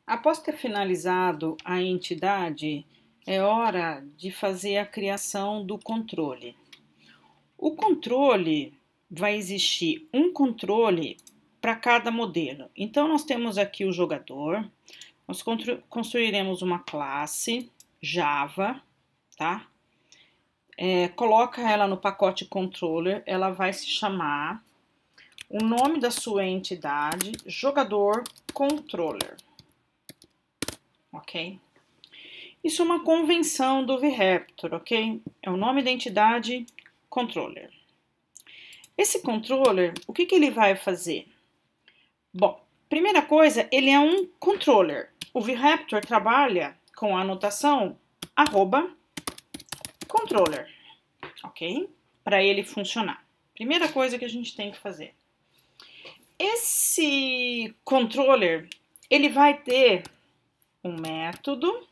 Após ter finalizado a entidade, é hora de fazer a criação do controle. O controle vai existir um controle para cada modelo. Então, nós temos aqui o jogador, nós construiremos uma classe Java, tá? Coloca ela no pacote controller, ela vai se chamar o nome da sua entidade, jogador controller. Ok? Isso é uma convenção do VRaptor, ok? É o nome da entidade controller. Esse controller, o que ele vai fazer? Bom, primeira coisa, ele é um controller. O VRaptor trabalha com a anotação @controller, ok? Para ele funcionar. Primeira coisa que a gente tem que fazer. Esse controller, ele vai ter um método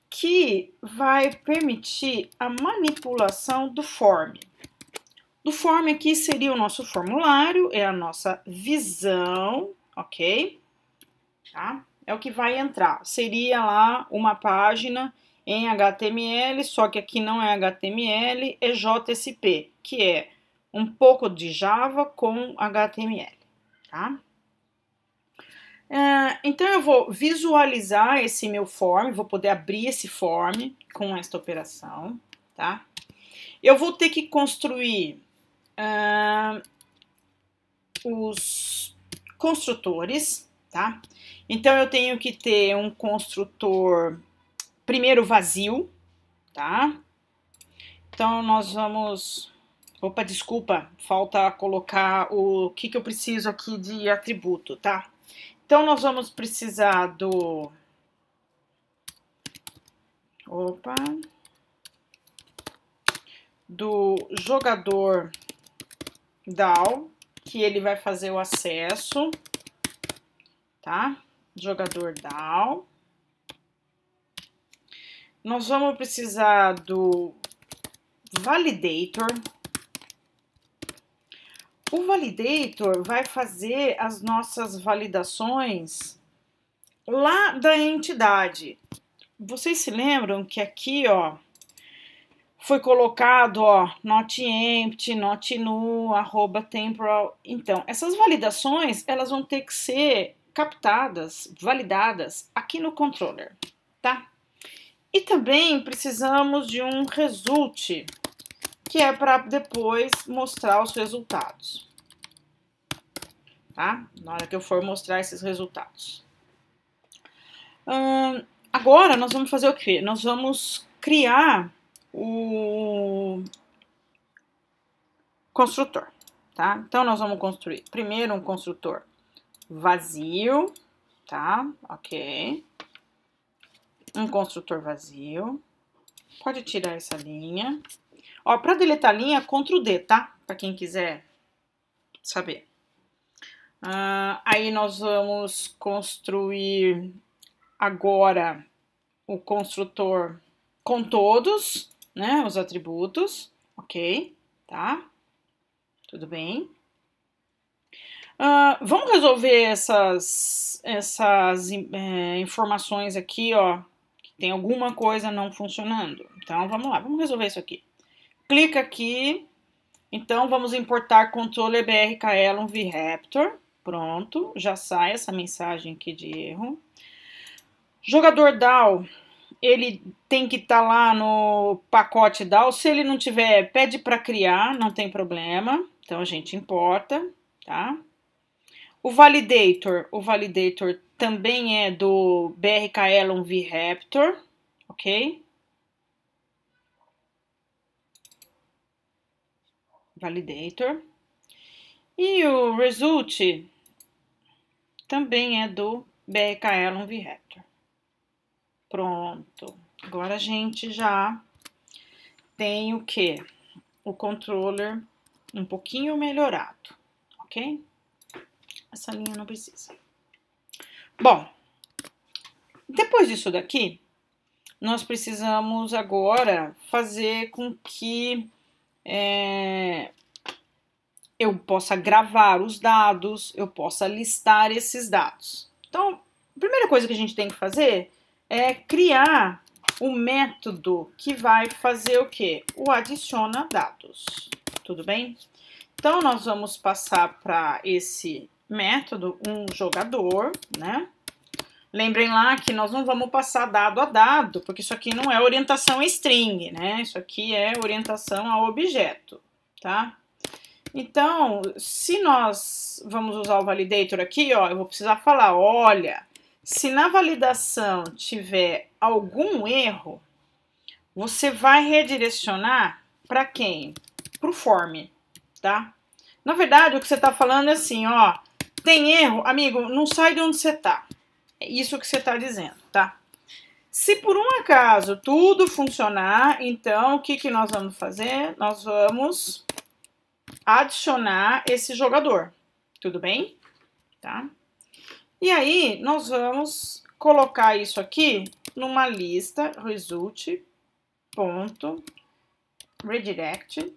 que vai permitir a manipulação do form. Do form aqui seria o nosso formulário, é a nossa visão, ok? Tá? É o que vai entrar. Seria lá uma página em HTML, só que aqui não é HTML, é JSP, que é um pouco de Java com HTML, tá? Então, eu vou visualizar esse meu form, vou poder abrir esse form com esta operação, tá? Eu vou ter que construir os construtores, tá? Então, eu tenho que ter um construtor primeiro vazio, tá? Então, nós vamos... Opa, desculpa, falta colocar o que eu preciso aqui de atributo, tá? Então, nós vamos precisar do... Opa! Do jogador DAO, que ele vai fazer o acesso, tá? Jogador DAO. Nós vamos precisar do validator. O validator vai fazer as nossas validações lá da entidade. Vocês se lembram que aqui, ó, foi colocado, ó, not empty, not null, @temporal. Então, essas validações, elas vão ter que ser captadas, validadas aqui no controller, tá? E também precisamos de um result, que é para depois mostrar os resultados, tá? Na hora que eu for mostrar esses resultados. Agora, nós vamos fazer o quê? Nós vamos criar o construtor, tá? Então, nós vamos construir primeiro um construtor vazio, tá? Ok. Um construtor vazio. Pode tirar essa linha. Ó, para deletar a linha, Ctrl D, tá? Para quem quiser saber. Aí nós vamos construir agora o construtor com todos, né? Os atributos, ok? Tá? Tudo bem? Vamos resolver essas informações aqui, ó. Que tem alguma coisa não funcionando. Então, vamos lá, vamos resolver isso aqui. Clica aqui. Então, vamos importar controller brklon vraptor. Pronto, já sai essa mensagem aqui de erro. Jogador DAO, ele tem que estar lá no pacote DAO. Se ele não tiver, pede para criar, não tem problema. Então, a gente importa, tá? O validator também é do brklon vraptor, ok? Validator. E o result também é do brklon vraptor. Pronto. Agora a gente já tem o quê? O controller um pouquinho melhorado, ok? Essa linha não precisa. Bom, depois disso daqui, nós precisamos agora fazer com que eu possa gravar os dados, eu possa listar esses dados. Então, a coisa que a gente tem que fazer é criar o método que vai fazer o quê? O adiciona dados, tudo bem? Então, nós vamos passar para esse método um jogador, né? Lembrem lá que nós não vamos passar dado a dado, porque isso aqui não é orientação a string, né? Isso aqui é orientação a objeto, tá? Então, se nós vamos usar o validator aqui, ó, eu vou precisar falar, olha, se na validação tiver algum erro, você vai redirecionar para quem? Para o form, tá? Na verdade, o que você está falando é assim, ó, tem erro, amigo, não sai de onde você está. É isso que você está dizendo, tá? Se por um acaso tudo funcionar, então o que, que nós vamos fazer? Nós vamos adicionar esse jogador, tudo bem? Tá? E aí, nós vamos colocar isso aqui numa lista result.redirect.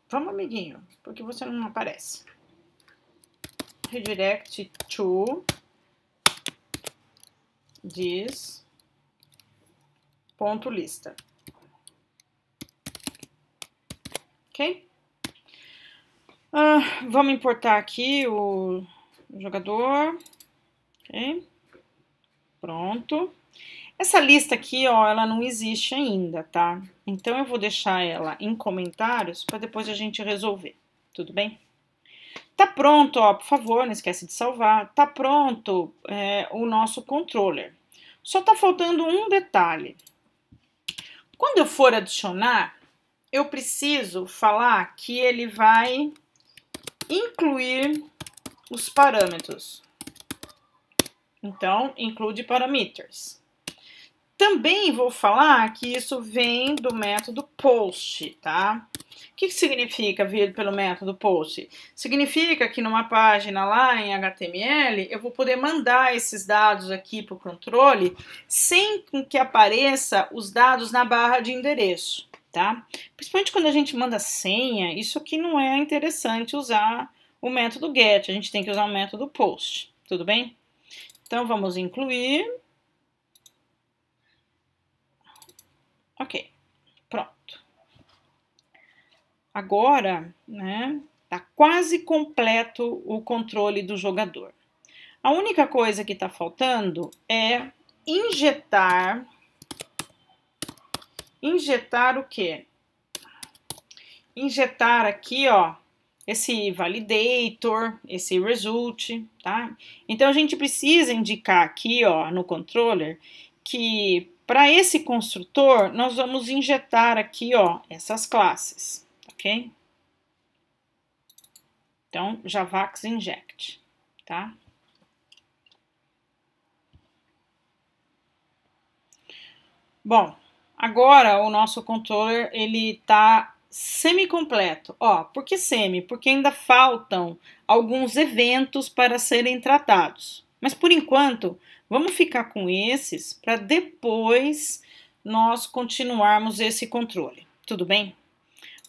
Vamos, amiguinho, porque você não aparece. Redirect to this ponto lista. Ok? Vamos importar aqui o jogador. Ok? Pronto. Essa lista aqui, ó, ela não existe ainda, tá? Então, eu vou deixar ela em comentários para depois a gente resolver. Tudo bem? Tá pronto, ó, por favor, não esquece de salvar. Tá pronto o nosso controller. Só tá faltando um detalhe. Quando eu for adicionar, eu preciso falar que ele vai incluir os parâmetros. Então, include parameters. Também vou falar que isso vem do método post, tá? O que significa vir pelo método post? Significa que numa página lá em HTML, eu vou poder mandar esses dados aqui para o controle sem que apareça os dados na barra de endereço, tá? Principalmente quando a gente manda senha, isso aqui não é interessante usar o método get, a gente tem que usar o método post, tudo bem? Então, vamos incluir. Ok, pronto. Agora, né, tá quase completo o controle do jogador. A única coisa que tá faltando é injetar o quê? Injetar aqui, ó, esse validator, esse result, tá? Então, a gente precisa indicar aqui, ó, no controller, que para esse construtor, nós vamos injetar aqui, ó, essas classes, ok? Então, javax inject, tá? Bom, agora o nosso controller, ele tá semi-completo. Ó, por que semi? Porque ainda faltam alguns eventos para serem tratados. Mas, por enquanto, vamos ficar com esses para depois nós continuarmos esse controle. Tudo bem?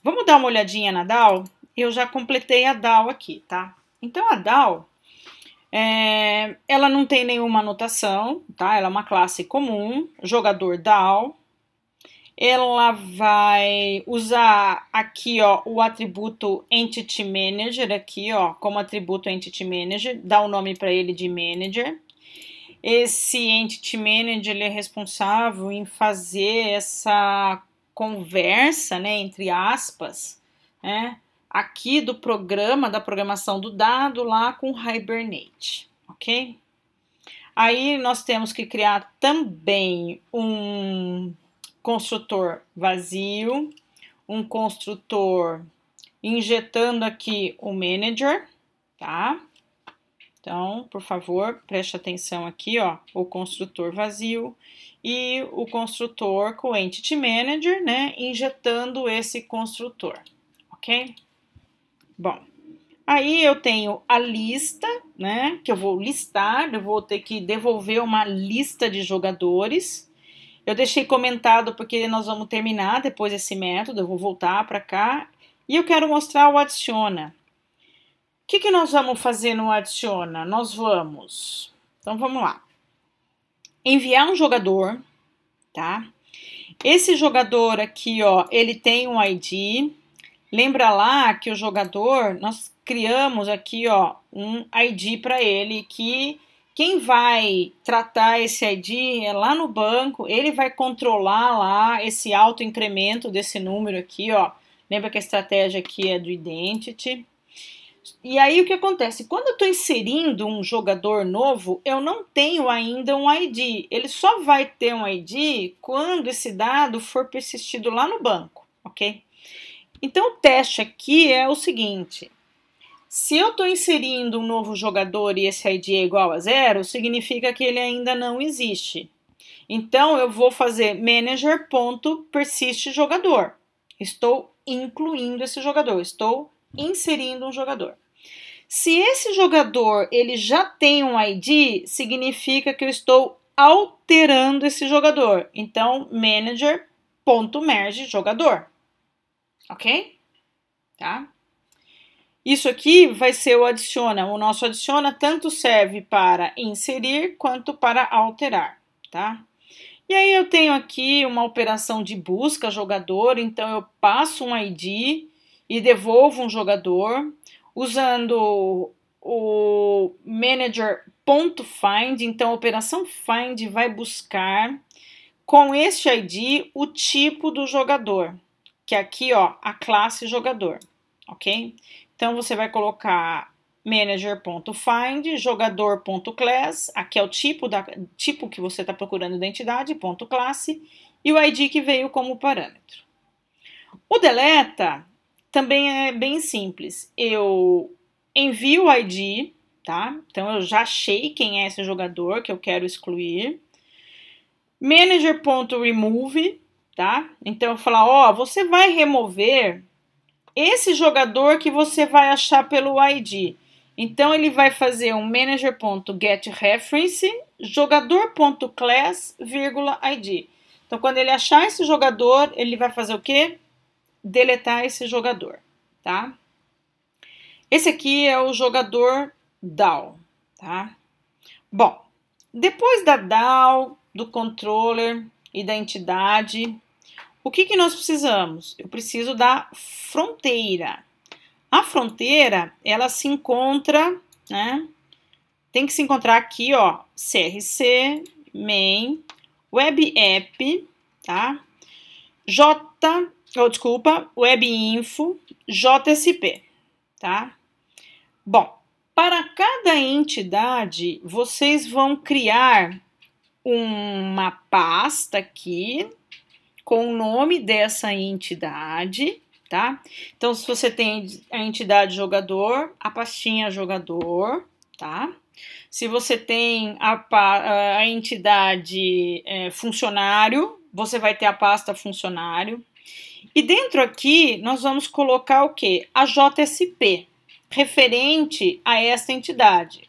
Vamos dar uma olhadinha na DAO? Eu já completei a DAO aqui, tá? Então, a DAO, ela não tem nenhuma anotação, tá? Ela é uma classe comum, jogador DAO. Ela vai usar aqui, ó, o atributo Entity Manager, aqui, ó, como atributo Entity Manager, dá o nome para ele de Manager. Esse Entity Manager, ele é responsável em fazer essa conversa, né, entre aspas, né, aqui do programa, da programação do dado lá com Hibernate, ok? Aí nós temos que criar também um construtor vazio, um construtor injetando aqui o manager, tá? Então, por favor, preste atenção aqui, ó, o construtor vazio e o construtor com entity manager, né, injetando esse construtor, ok? Bom, aí eu tenho a lista, né, que eu vou listar, eu vou ter que devolver uma lista de jogadores. Eu deixei comentado porque nós vamos terminar depois esse método, eu vou voltar para cá. E eu quero mostrar o adiciona. que nós vamos fazer no adiciona? Então vamos lá. Enviar um jogador, tá? Esse jogador aqui, ó, ele tem um ID. Lembra lá que o jogador, nós criamos aqui, ó, um ID para ele, que quem vai tratar esse ID é lá no banco, ele vai controlar lá esse autoincremento desse número aqui, ó. Lembra que a estratégia aqui é do Identity. E aí o que acontece? Quando eu estou inserindo um jogador novo, eu não tenho ainda um ID. Ele só vai ter um ID quando esse dado for persistido lá no banco, ok? Então o teste aqui é o seguinte: se eu estou inserindo um novo jogador e esse ID é igual a 0, significa que ele ainda não existe. Então eu vou fazer manager.persistJogador. Estou incluindo esse jogador, estou inserindo um jogador. Se esse jogador ele já tem um ID, significa que eu estou alterando esse jogador. Então manager.merge jogador. Ok? Tá? Isso aqui vai ser o adiciona. O nosso adiciona tanto serve para inserir quanto para alterar, tá? E aí eu tenho aqui uma operação de busca jogador, então eu passo um ID e devolvo um jogador usando o manager.find. Então a operação find vai buscar com este ID o tipo do jogador, que é aqui, ó, a classe jogador, ok? Então, você vai colocar manager.find, jogador.class, aqui é o tipo que você está procurando da entidade, .classe, e o ID que veio como parâmetro. O deleta também é bem simples. Eu envio o ID, tá? Então, eu já achei quem é esse jogador que eu quero excluir. Manager.remove, tá? Então eu vou falar, ó, você vai remover esse jogador que você vai achar pelo ID. Então ele vai fazer um manager.getReference, jogador.class, ID. Então quando ele achar esse jogador, ele vai fazer o quê? Deletar esse jogador, tá? Esse aqui é o jogador DAO, tá? Bom, depois da DAO, do controller e da entidade, o que nós precisamos? Eu preciso da fronteira. A fronteira, ela se encontra, né? Tem que se encontrar aqui, ó, CRC, main, web app, tá? Webinfo, JSP, tá? Bom, para cada entidade, vocês vão criar uma pasta aqui com o nome dessa entidade, tá? Então, se você tem a entidade jogador, a pastinha jogador, tá? Se você tem a entidade funcionário, você vai ter a pasta funcionário. E dentro aqui, nós vamos colocar o quê? A JSP, referente a essa entidade.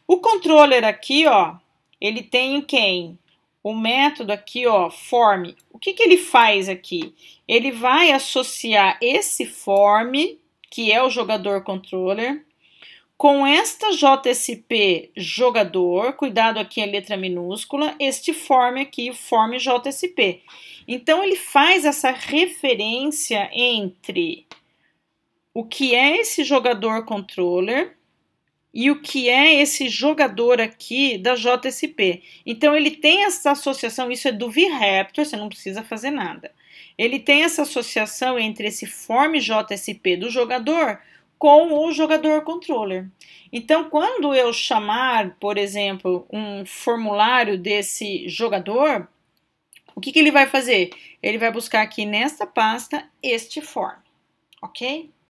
O controller aqui, ó, ele tem quem? O método aqui, ó, form. O que ele faz aqui? Ele vai associar esse form, que é o jogador controller, com esta JSP jogador, cuidado aqui a letra minúscula, este form aqui, form JSP. Então ele faz essa referência entre o que é esse jogador controller e o que é esse jogador aqui da JSP. Então, ele tem essa associação, isso é do VRaptor, você não precisa fazer nada. Ele tem essa associação entre esse form JSP do jogador com o jogador controller. Então, quando eu chamar, por exemplo, um formulário desse jogador, o que ele vai fazer? Ele vai buscar aqui nesta pasta este form, ok?